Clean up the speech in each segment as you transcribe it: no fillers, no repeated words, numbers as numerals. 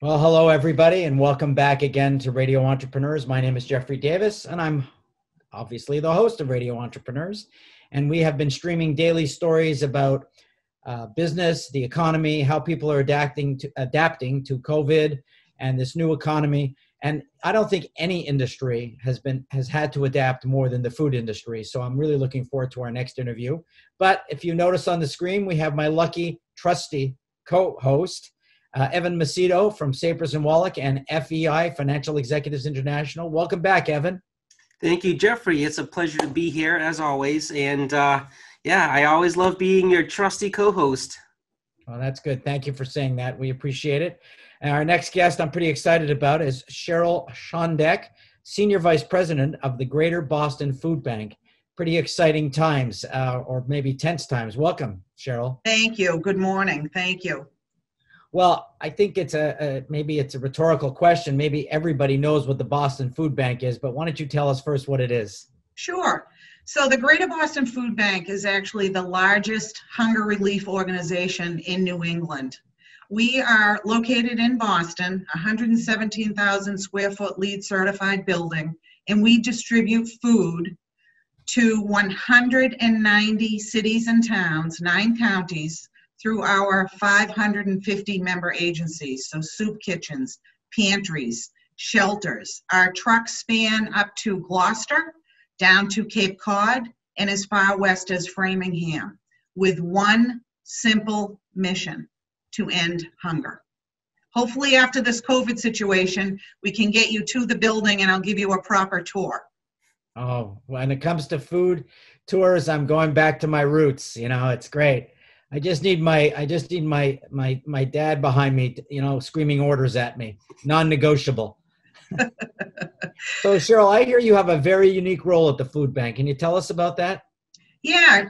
Well, hello, everybody, and welcome back again to Radio Entrepreneurs. My name is Jeffrey Davis, and I'm obviously the host of Radio Entrepreneurs. And we have been streaming daily stories about business, the economy, how people are adapting to COVID and this new economy. And I don't think any industry has had to adapt more than the food industry. So I'm really looking forward to our next interview. But if you notice on the screen, we have my lucky, trusty co-host, Evan Macedo from Sapers and Wallack and FEI, Financial Executives International. Welcome back, Evan. Thank you, Jeffrey. It's a pleasure to be here as always. And I always love being your trusty co-host. Well, that's good. Thank you for saying that. We appreciate it. And our next guest I'm pretty excited about is Cheryl Schondek, Senior Vice President of the Greater Boston Food Bank. Pretty exciting times, or maybe tense times. Welcome, Cheryl. Thank you. Good morning. Thank you. Well, I think it's maybe it's a rhetorical question. Maybe everybody knows what the Boston Food Bank is, but why don't you tell us first what it is? Sure. So the Greater Boston Food Bank is actually the largest hunger relief organization in New England. We are located in Boston, 117,000 square foot LEED certified building, and we distribute food to 190 cities and towns, 9 counties, through our 550 member agencies, so soup kitchens, pantries, shelters. Our trucks span up to Gloucester, down to Cape Cod, and as far west as Framingham, with one simple mission: to end hunger. Hopefully after this COVID situation, we can get you to the building and I'll give you a proper tour. Oh, when it comes to food tours, I'm going back to my roots. It's great. I just need my dad behind me, screaming orders at me, non-negotiable. So Cheryl, I hear you have a very unique role at the food bank. Can you tell us about that? Yeah,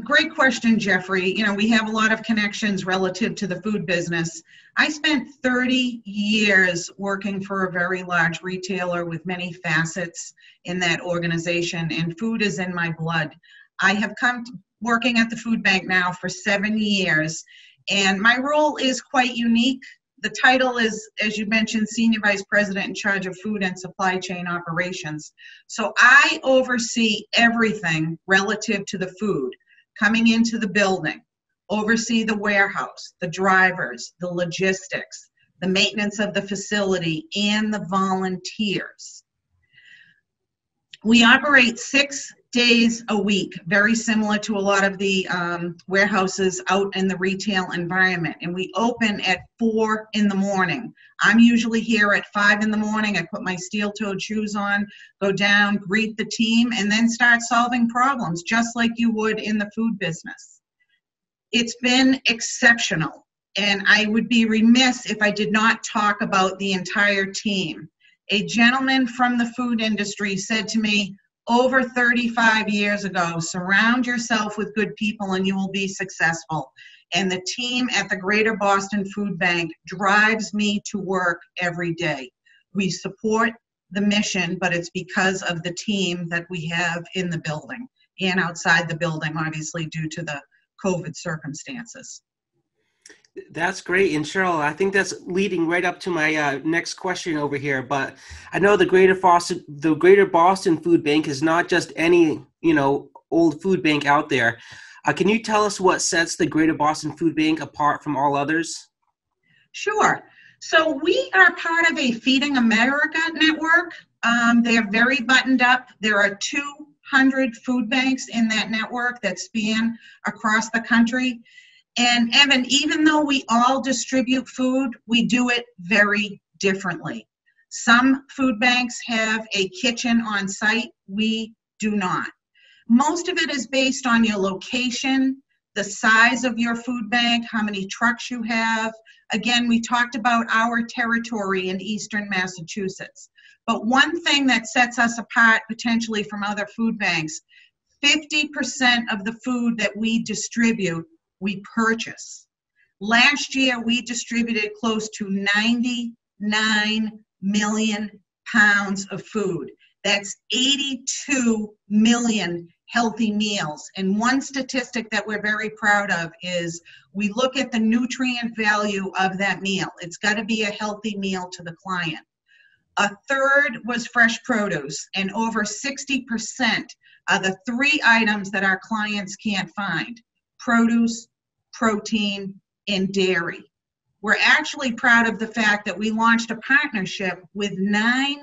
great question, Jeffrey. We have a lot of connections relative to the food business. I spent 30 years working for a very large retailer with many facets in that organization, and food is in my blood. I have come to working at the food bank now for 7 years, and my role is quite unique. The title is, as you mentioned, Senior Vice President in charge of food and supply chain operations. So I oversee everything relative to the food coming into the building, oversee the warehouse, the drivers, the logistics, the maintenance of the facility, and the volunteers. We operate 6 days a week, very similar to a lot of the warehouses out in the retail environment. And we open at 4 in the morning. I'm usually here at 5 in the morning. I put my steel-toed shoes on, go down, greet the team, and then start solving problems, just like you would in the food business. It's been exceptional, and I would be remiss if I did not talk about the entire team. A gentleman from the food industry said to me over 35 years ago, surround yourself with good people and you will be successful. And the team at the Greater Boston Food Bank drives me to work every day. We support the mission, but it's because of the team that we have in the building and outside the building, obviously due to the COVID circumstances. That's great. And Cheryl, I think that's leading right up to my next question over here. But I know the Greater Boston Food Bank is not just any, old food bank out there. Can you tell us what sets the Greater Boston Food Bank apart from all others? Sure. So we are part of a Feeding America network. They are very buttoned up. There are 200 food banks in that network that span across the country. And Evan, even though we all distribute food, we do it very differently. Some food banks have a kitchen on site. We do not. Most of it is based on your location, the size of your food bank, how many trucks you have. Again, we talked about our territory in Eastern Massachusetts. But one thing that sets us apart potentially from other food banks, 50% of the food that we distribute we purchase. Last year, we distributed close to 99 million pounds of food. That's 82 million healthy meals. And one statistic that we're very proud of is we look at the nutrient value of that meal. It's got to be a healthy meal to the client. A third was fresh produce, and over 60% are the three items that our clients can't find: produce, protein, and dairy. We're actually proud of the fact that we launched a partnership with 9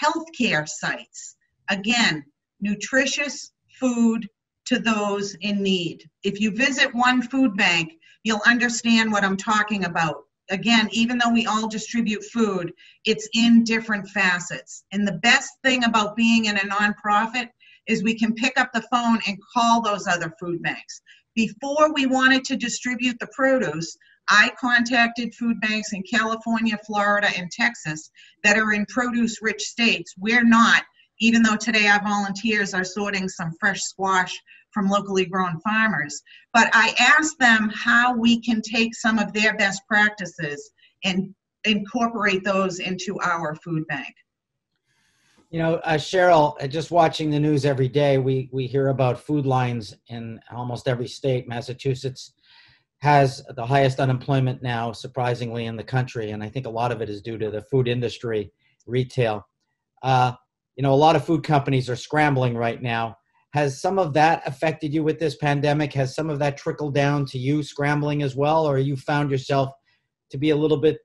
healthcare sites. Again, nutritious food to those in need. If you visit one food bank, you'll understand what I'm talking about. Again, even though we all distribute food, it's in different facets. And the best thing about being in a nonprofit is we can pick up the phone and call those other food banks. Before we wanted to distribute the produce, I contacted food banks in California, Florida, and Texas that are in produce-rich states. We're not, even though today our volunteers are sorting some fresh squash from locally grown farmers. But I asked them how we can take some of their best practices and incorporate those into our food bank. You know, Cheryl, just watching the news every day, we hear about food lines in almost every state. Massachusetts has the highest unemployment now, surprisingly, in the country. And I think a lot of it is due to the food industry, retail. You know, a lot of food companies are scrambling right now. Has some of that affected you with this pandemic? Has some of that trickled down to you scrambling as well? Or you found yourself to be a little bit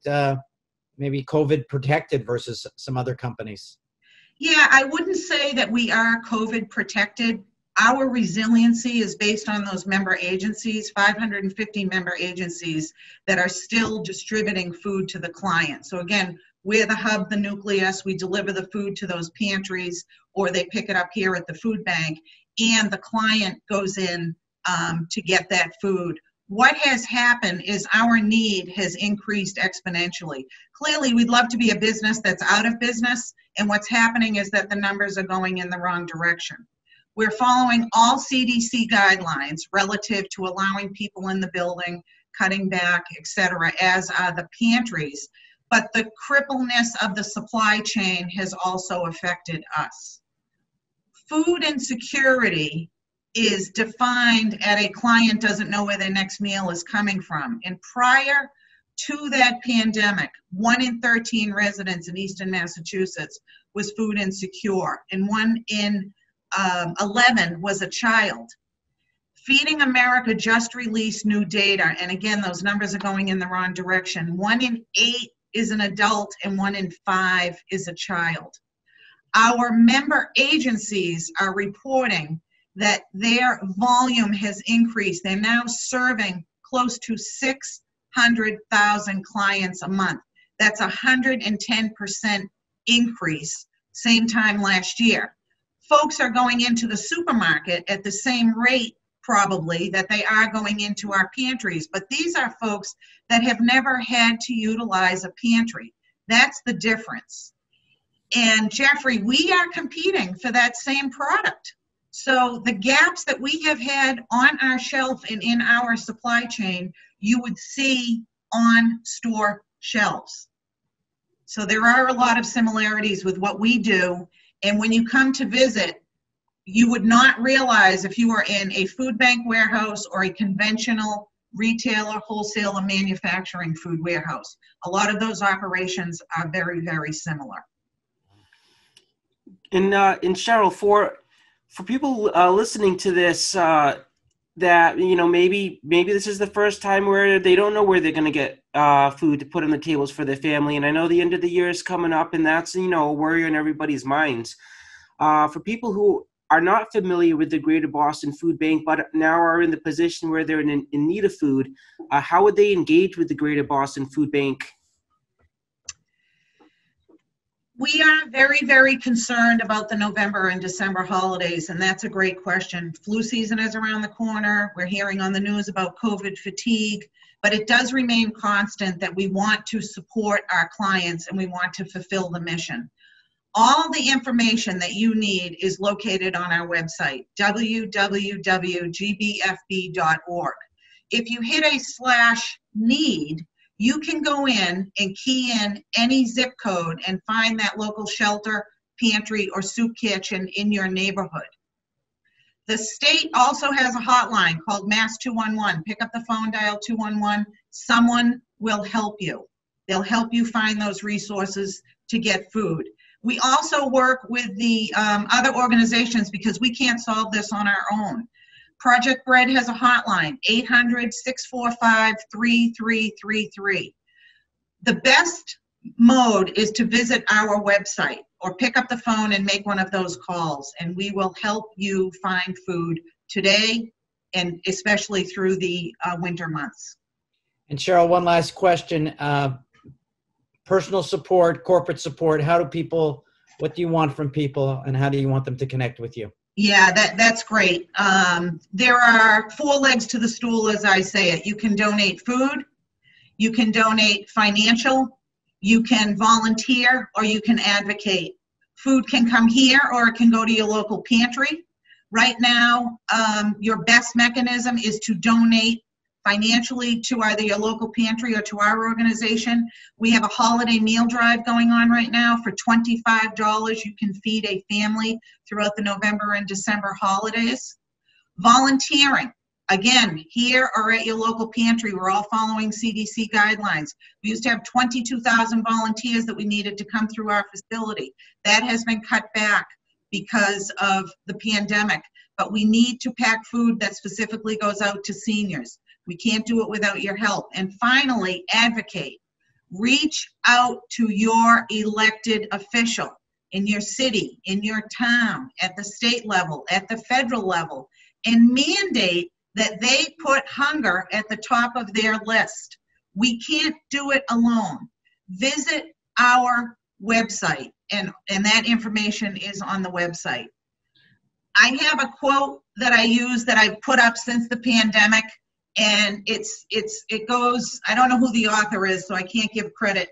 maybe COVID protected versus some other companies? Yeah, I wouldn't say that we are COVID protected. Our resiliency is based on those member agencies, 550 member agencies that are still distributing food to the client. So again, we're the hub, the nucleus. We deliver the food to those pantries, or they pick it up here at the food bank, and the client goes in to get that food. What has happened is our need has increased exponentially. Clearly, we'd love to be a business that's out of business, and what's happening is that the numbers are going in the wrong direction. We're following all CDC guidelines relative to allowing people in the building, cutting back, et cetera, as are the pantries. But the crippleness of the supply chain has also affected us. Food insecurity is defined at a client doesn't know where their next meal is coming from. And prior to that pandemic, 1 in 13 residents in Eastern Massachusetts was food insecure, and 1 in 11 was a child. Feeding America just released new data, and again, those numbers are going in the wrong direction. 1 in 8 is an adult, and 1 in 5 is a child. Our member agencies are reporting that their volume has increased. They're now serving close to 600,000 clients a month. That's 110% increase, same time last year. Folks are going into the supermarket at the same rate, probably, that they are going into our pantries. But these are folks that have never had to utilize a pantry. That's the difference. And Jeffrey, we are competing for that same product. So the gaps that we have had on our shelf and in our supply chain, you would see on store shelves. So there are a lot of similarities with what we do. And when you come to visit, you would not realize if you were in a food bank warehouse or a conventional retailer, wholesaler, manufacturing food warehouse. A lot of those operations are very, very similar. And Cheryl, for people listening to this, that maybe this is the first time where they don't know where they're going to get food to put on the tables for their family, and I know the end of the year is coming up, and that's a worry on everybody's minds. For people who are not familiar with the Greater Boston Food Bank, but now are in the position where they're in need of food, how would they engage with the Greater Boston Food Bank? We are very, very concerned about the November and December holidays, and that's a great question. Flu season is around the corner. We're hearing on the news about COVID fatigue, but it does remain constant that we want to support our clients and we want to fulfill the mission. All the information that you need is located on our website, www.gbfb.org. If you hit a /need, you can go in and key in any zip code and find that local shelter, pantry, or soup kitchen in your neighborhood. The state also has a hotline called Mass 211. Pick up the phone, dial 211. Someone will help you. They'll help you find those resources to get food. We also work with the other organizations because we can't solve this on our own. Project Bread has a hotline, 800-645-3333. The best mode is to visit our website or pick up the phone and make one of those calls, and we will help you find food today and especially through the winter months. And Cheryl, one last question. Personal support, corporate support, what do you want from people, and how do you want them to connect with you? Yeah, that's great. There are 4 legs to the stool, as I say it. You can donate food, you can donate financial, you can volunteer, or you can advocate. Food can come here or it can go to your local pantry. Right now, your best mechanism is to donate financially to either your local pantry or to our organization. We have a holiday meal drive going on right now. For $25, you can feed a family throughout the November and December holidays. Volunteering, again, here or at your local pantry, we're all following CDC guidelines. We used to have 22,000 volunteers that we needed to come through our facility. That has been cut back because of the pandemic, but we need to pack food that specifically goes out to seniors. We can't do it without your help. And finally, advocate. Reach out to your elected official in your city, in your town, at the state level, at the federal level, and mandate that they put hunger at the top of their list. We can't do it alone. Visit our website, and that information is on the website. I have a quote that I use that I've put up since the pandemic, and it goes, I don't know who the author is, so I can't give credit,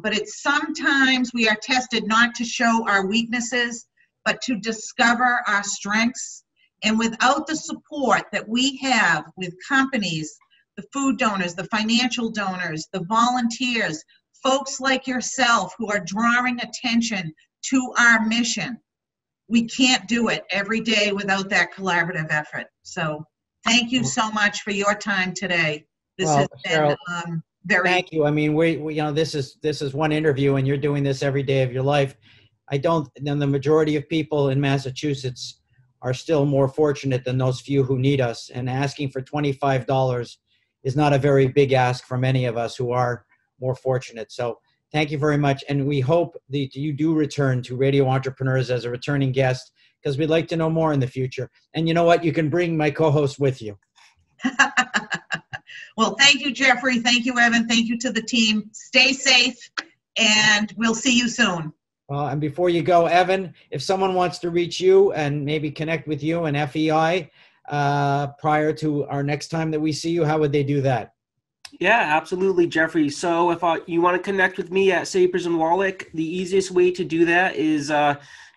but it's sometimes we are tested not to show our weaknesses, but to discover our strengths. And without the support that we have with companies, the food donors, the financial donors, the volunteers, folks like yourself who are drawing attention to our mission, we can't do it every day without that collaborative effort. So thank you so much for your time today. This has been very. Thank you. I mean, we this is one interview, and you're doing this every day of your life. The majority of people in Massachusetts are still more fortunate than those few who need us. And asking for $25 is not a very big ask for many of us who are more fortunate. So thank you very much. And we hope that you do return to Radio Entrepreneurs as a returning guest, because we'd like to know more in the future. And you know what? You can bring my co-host with you. Well, thank you, Jeffrey. Thank you, Evan. Thank you to the team. Stay safe, and we'll see you soon. And before you go, Evan, if someone wants to reach you and maybe connect with you and FEI prior to our next time that we see you, how would they do that? Yeah, absolutely, Jeffrey. So if you want to connect with me at Sapers and Wallack, the easiest way to do that is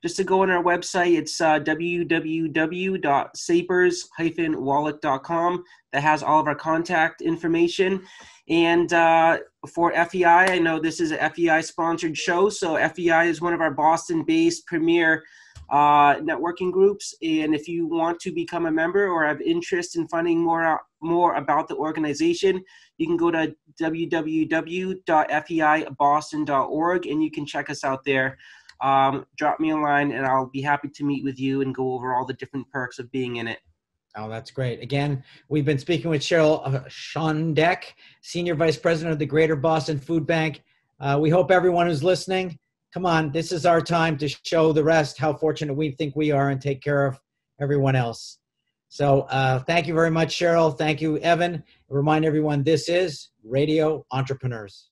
just to go on our website. It's www.sapers-wallack.com. That has all of our contact information. And for FEI, I know this is a FEI-sponsored show, so FEI is one of our Boston-based premier networking groups. And if you want to become a member or have interest in finding more about the organization, you can go to www.feiboston.org, and you can check us out there. Drop me a line, and I'll be happy to meet with you and go over all the different perks of being in it. Oh, that's great. Again, we've been speaking with Cheryl Schondek, Senior Vice President of the Greater Boston Food Bank. We hope everyone who's listening, come on, this is our time to show the rest how fortunate we think we are and take care of everyone else. So thank you very much, Cheryl. Thank you, Evan. Remind everyone, this is Radio Entrepreneurs.